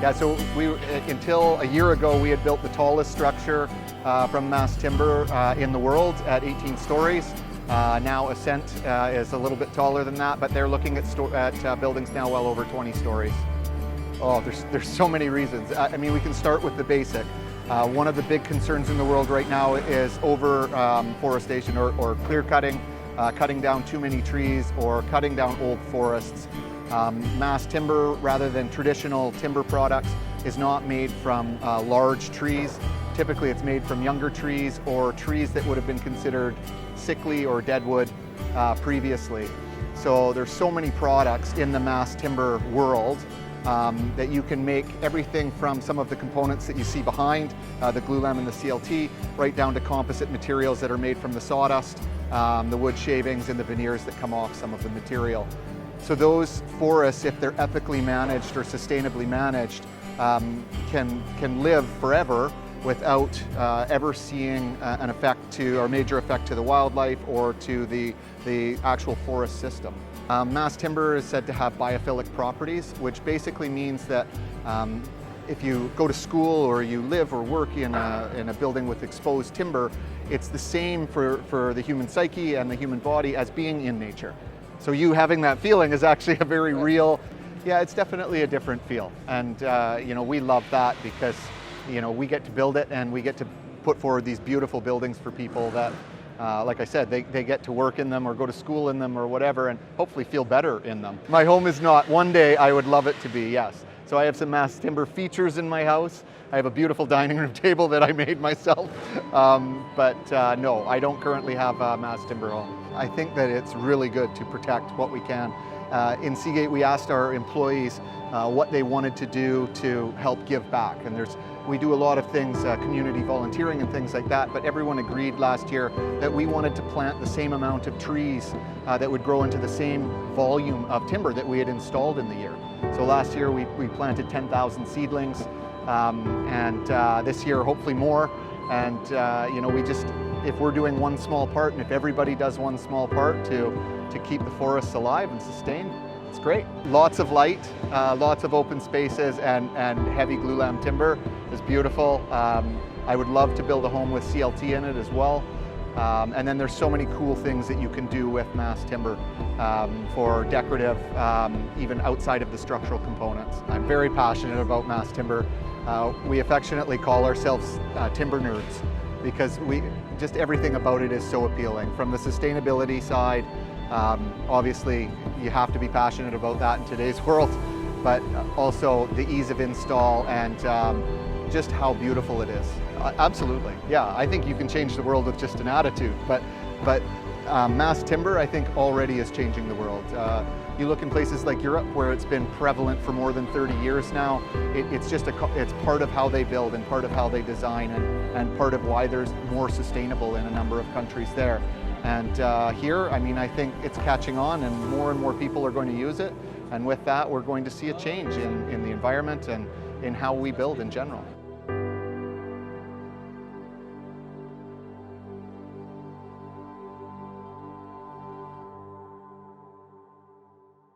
Yeah, so until a year ago, we had built the tallest structure from mass timber in the world at 18 stories. Now Ascent is a little bit taller than that, but they're looking at buildings now well over 20 stories. Oh, there's so many reasons. I mean, we can start with the basic. One of the big concerns in the world right now is forestation or clear cutting, cutting down too many trees or cutting down old forests. Mass timber, rather than traditional timber products, is not made from large trees. Typically it's made from younger trees or trees that would have been considered sickly or deadwood previously. So there's so many products in the mass timber world that you can make everything from some of the components that you see behind, the glulam and the CLT, right down to composite materials that are made from the sawdust, the wood shavings and the veneers that come off some of the material. So those forests, if they're ethically managed or sustainably managed, can live forever without ever seeing an effect to, or major effect to the wildlife or to the actual forest system. Mass timber is said to have biophilic properties, which basically means that if you go to school or you live or work in a building with exposed timber, it's the same for the human psyche and the human body as being in nature. So you having that feeling is actually a very real, yeah, it's definitely a different feel. And you know, we love that because, you know, we get to build it and we get to put forward these beautiful buildings for people that, like I said, they get to work in them or go to school in them or whatever and hopefully feel better in them. My home is not. One day I would love it to be, yes. So I have some mass timber features in my house. I have a beautiful dining room table that I made myself. But no, I don't currently have a mass timber home. I think that it's really good to protect what we can. In Seagate, we asked our employees what they wanted to do to help give back. And we do a lot of things, community volunteering and things like that, but everyone agreed last year that we wanted to plant the same amount of trees that would grow into the same volume of timber that we had installed in the year. So last year we planted 10,000 seedlings, and this year hopefully more. And you know, if we're doing one small part, and if everybody does one small part to keep the forests alive and sustained, it's great. Lots of light, lots of open spaces, and heavy glulam timber is beautiful. I would love to build a home with CLT in it as well. And then there's so many cool things that you can do with mass timber for decorative, even outside of the structural components. I'm very passionate about mass timber. We affectionately call ourselves timber nerds because just everything about it is so appealing. From the sustainability side, obviously you have to be passionate about that in today's world, but also the ease of install and just how beautiful it is. Absolutely, yeah. I think you can change the world with just an attitude, but mass timber, I think, already is changing the world. You look in places like Europe where it's been prevalent for more than 30 years now. It's part of how they build and part of how they design and part of why there's more sustainable in a number of countries there. And here, I mean, I think it's catching on and more people are going to use it. And with that, we're going to see a change in the environment and in how we build in general.